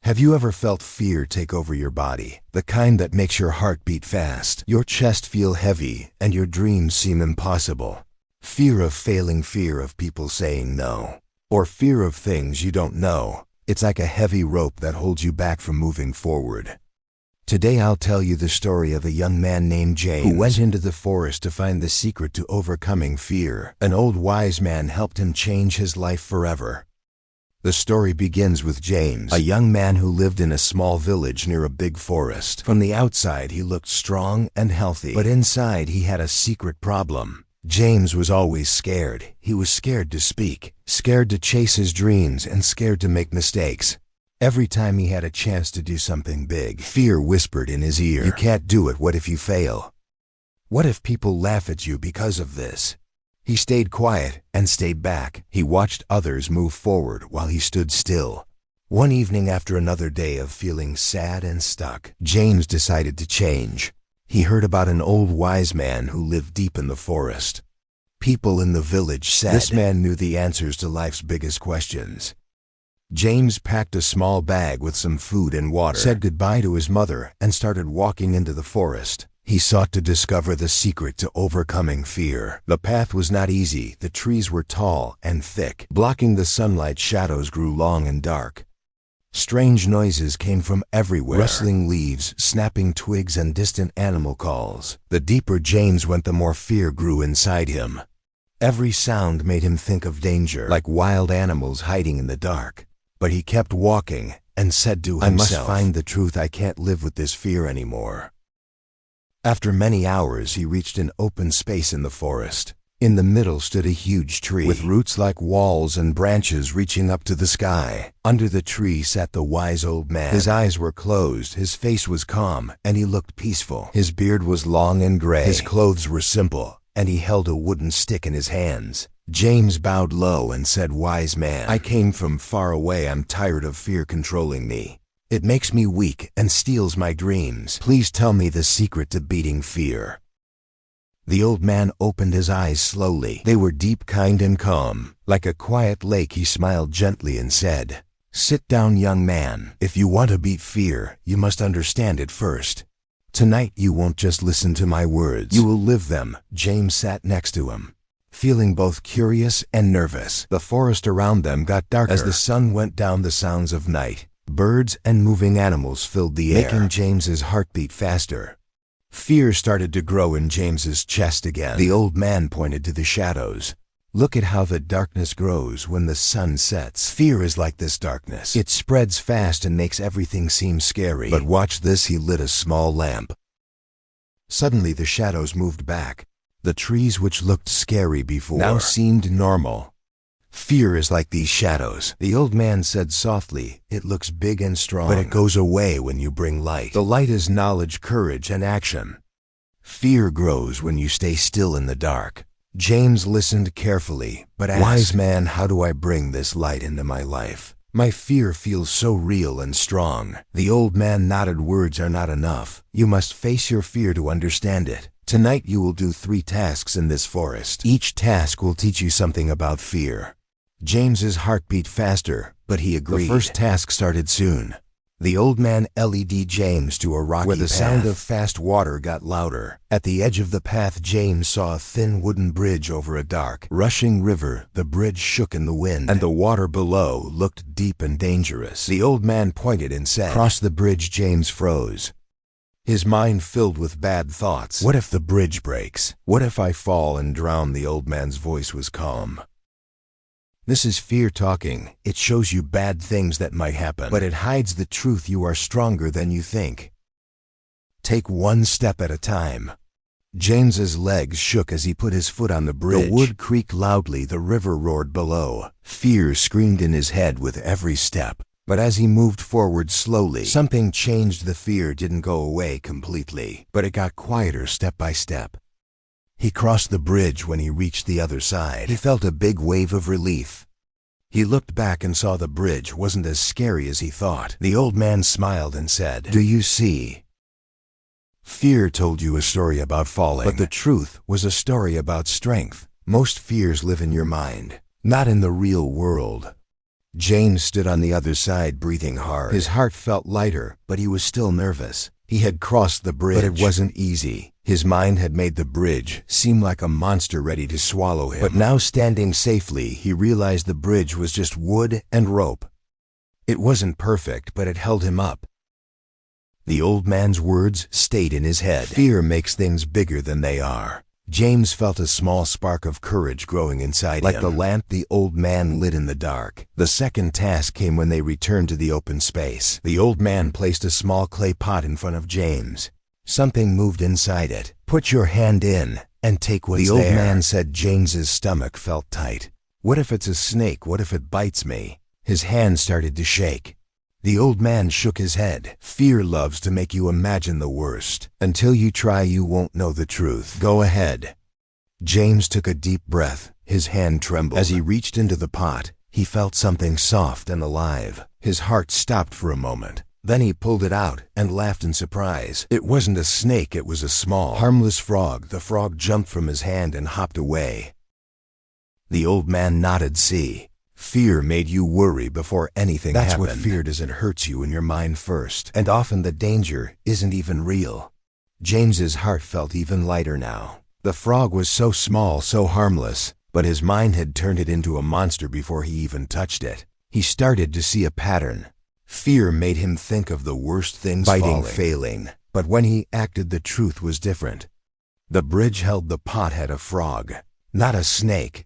Have you ever felt fear take over your body? The kind that makes your heart beat fast, your chest feel heavy, and your dreams seem impossible. Fear of failing, fear of people saying no, or fear of things you don't know. It's like a heavy rope that holds you back from moving forward. Today I'll tell you the story of a young man named James who went into the forest to find the secret to overcoming fear. An old wise man helped him change his life forever. The story begins with James, a young man who lived in a small village near a big forest. From the outside he looked strong and healthy, but inside he had a secret problem. James was always scared. He was scared to speak, scared to chase his dreams, and scared to make mistakes. Every time he had a chance to do something big, fear whispered in his ear, "You can't do it. What if you fail? What if people laugh at you because of this?" He stayed quiet and stayed back. He watched others move forward while he stood still. One evening, after another day of feeling sad and stuck, James decided to change. He heard about an old wise man who lived deep in the forest. People in the village said this man knew the answers to life's biggest questions. James packed a small bag with some food and water, said goodbye to his mother, and started walking into the forest. He sought to discover the secret to overcoming fear. The path was not easy. The trees were tall and thick. Blocking the sunlight, shadows grew long and dark. Strange noises came from everywhere, rustling leaves, snapping twigs, and distant animal calls. The deeper James went, the more fear grew inside him. Every sound made him think of danger, like wild animals hiding in the dark. But he kept walking and said to himself, "I must find the truth. I can't live with this fear anymore." After many hours, he reached an open space in the forest. In the middle stood a huge tree, with roots like walls and branches reaching up to the sky. Under the tree sat the wise old man. His eyes were closed, his face was calm, and he looked peaceful. His beard was long and gray. His clothes were simple, and he held a wooden stick in his hands. James bowed low and said, "Wise man, I came from far away. I'm tired of fear controlling me. It makes me weak and steals my dreams. Please tell me the secret to beating fear." The old man opened his eyes slowly. They were deep, kind, and calm. Like a quiet lake, he smiled gently and said, "Sit down, young man. If you want to beat fear, you must understand it first. Tonight you won't just listen to my words. You will live them." James sat next to him, feeling both curious and nervous. The forest around them got darker as the sun went down. The sounds of night, birds, and moving animals filled the air, making James's heart beat faster. Fear started to grow in James's chest again. The old man pointed to the shadows. "Look at how the darkness grows when the sun sets. Fear is like this darkness. It spreads fast and makes everything seem scary. But watch this." He lit a small lamp. Suddenly the shadows moved back. The trees, which looked scary before, now seemed normal. "Fear is like these shadows," the old man said softly. "It looks big and strong, but it goes away when you bring light. The light is knowledge, courage, and action. Fear grows when you stay still in the dark." James listened carefully, but asked, "Wise man, how do I bring this light into my life? My fear feels so real and strong." The old man nodded. "Words are not enough. You must face your fear to understand it. Tonight you will do 3 tasks in this forest. Each task will teach you something about fear." James's heart beat faster, but he agreed. The first task started soon. The old man led James to a rocky where the sound of fast water got louder. At the edge of the path, James saw a thin wooden bridge over a dark, rushing river. The bridge shook in the wind, and the water below looked deep and dangerous. The old man pointed and said, "Cross the bridge." James froze, his mind filled with bad thoughts. "What if the bridge breaks? What if I fall and drown?" The old man's voice was calm. "This is fear talking. It shows you bad things that might happen, but it hides the truth. You are stronger than you think. Take one step at a time." James's legs shook as he put his foot on the bridge. The wood creaked loudly. The river roared below. Fear screamed in his head with every step. But as he moved forward slowly, something changed. The fear didn't go away completely, but it got quieter step by step. He crossed the bridge. When he reached the other side, he felt a big wave of relief. He looked back and saw the bridge wasn't as scary as he thought. The old man smiled and said, "Do you see? Fear told you a story about falling, but the truth was a story about strength. Most fears live in your mind, not in the real world." James stood on the other side, breathing hard. His heart felt lighter, but he was still nervous. He had crossed the bridge, but it wasn't easy. His mind had made the bridge seem like a monster ready to swallow him. But now, standing safely, he realized the bridge was just wood and rope. It wasn't perfect, but it held him up. The old man's words stayed in his head. Fear makes things bigger than they are. James felt a small spark of courage growing inside him. Like the lamp the old man lit in the dark. The second task came when they returned to the open space. The old man placed a small clay pot in front of James. Something moved inside it. "Put your hand in and take what's there." The old man said. James's stomach felt tight. What if it's a snake? What if it bites me? His hand started to shake. The old man shook his head. Fear loves to make you imagine the worst. Until you try, you won't know the truth. Go ahead. James took a deep breath. His hand trembled. As he reached into the pot, he felt something soft and alive. His heart stopped for a moment. Then he pulled it out and laughed in surprise. It wasn't a snake, it was a small, harmless frog. The frog jumped from his hand and hopped away. The old man nodded. See? Fear made you worry before anything happened. That's what fear does. It hurts you in your mind first. And often the danger isn't even real. James's heart felt even lighter now. The frog was so small, so harmless, but his mind had turned it into a monster before he even touched it. He started to see a pattern. Fear made him think of the worst things, biting, failing. But when he acted, the truth was different. The bridge held the pot had a frog, not a snake.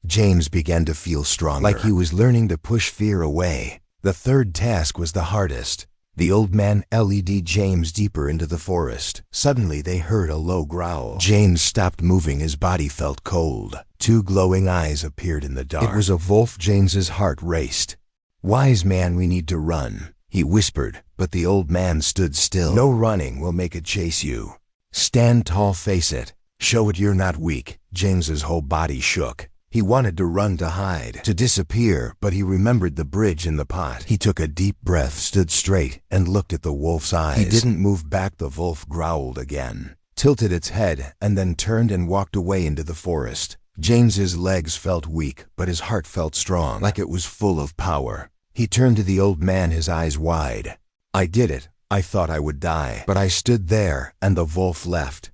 James began to feel stronger, like he was learning to push fear away. The third task was the hardest. The old man led James deeper into the forest. Suddenly they heard a low growl. James stopped moving. His body felt cold. Two glowing eyes appeared in the dark. It was a wolf. James's heart raced. "Wise man, we need to run," he whispered, but the old man stood still. "No running will make it chase you. Stand tall, face it. Show it you're not weak." James's whole body shook. He wanted to run, to hide, to disappear, but he remembered the bridge and the pot. He took a deep breath, stood straight, and looked at the wolf's eyes. He didn't move back. The wolf growled again, tilted its head, and then turned and walked away into the forest. James's legs felt weak, but his heart felt strong, like it was full of power. He turned to the old man, his eyes wide. "I did it. I thought I would die, but I stood there, and the wolf left."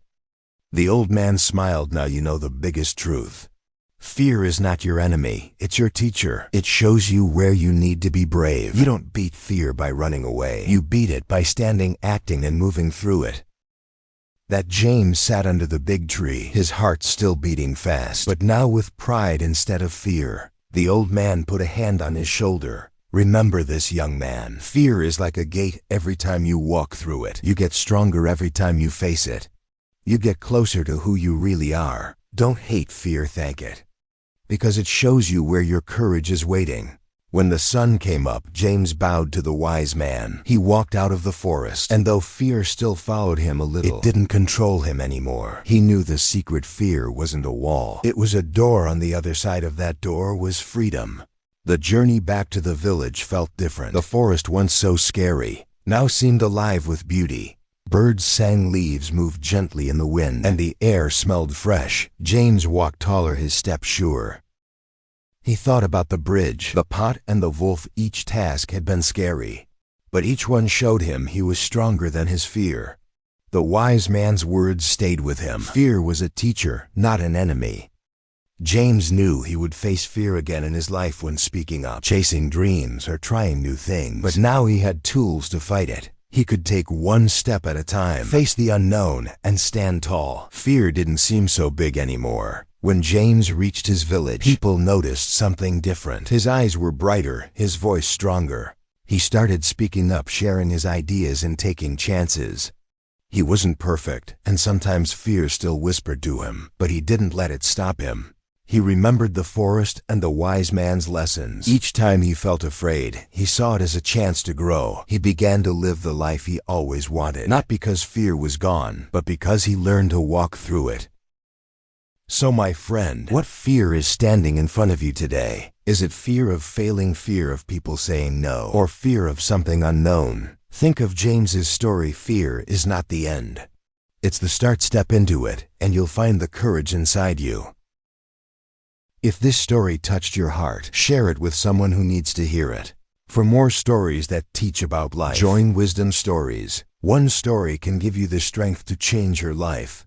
The old man smiled. "Now you know the biggest truth. Fear is not your enemy, it's your teacher. It shows you where you need to be brave. You don't beat fear by running away. You beat it by standing, acting, and moving through it." That James sat under the big tree, his heart still beating fast, but now with pride instead of fear. The old man put a hand on his shoulder. "Remember this, young man. Fear is like a gate. Every time you walk through it, you get stronger. Every time you face it, you get closer to who you really are. Don't hate fear, thank it, because it shows you where your courage is waiting." When the sun came up, James bowed to the wise man. He walked out of the forest, and though fear still followed him a little, it didn't control him anymore. He knew the secret. Fear wasn't a wall. It was a door. On the other side of that door was freedom. The journey back to the village felt different. The forest, once so scary, now seemed alive with beauty. Birds sang, leaves moved gently in the wind, and the air smelled fresh. James walked taller, his step sure. He thought about the bridge, the pot, and the wolf. Each task had been scary, but each one showed him he was stronger than his fear. The wise man's words stayed with him. Fear was a teacher, not an enemy. James knew he would face fear again in his life when speaking up, chasing dreams, or trying new things. But now he had tools to fight it. He could take one step at a time, face the unknown, and stand tall. Fear didn't seem so big anymore. When James reached his village, people noticed something different. His eyes were brighter, his voice stronger. He started speaking up, sharing his ideas, and taking chances. He wasn't perfect, and sometimes fear still whispered to him, but he didn't let it stop him. He remembered the forest and the wise man's lessons. Each time he felt afraid, he saw it as a chance to grow. He began to live the life he always wanted, not because fear was gone, but because he learned to walk through it. So my friend, what fear is standing in front of you today? Is it fear of failing, fear of people saying no, or fear of something unknown? Think of James's story. Fear is not the end. It's the start. Step into it, and you'll find the courage inside you. If this story touched your heart, share it with someone who needs to hear it. For more stories that teach about life, join Wisdom Stories. One story can give you the strength to change your life.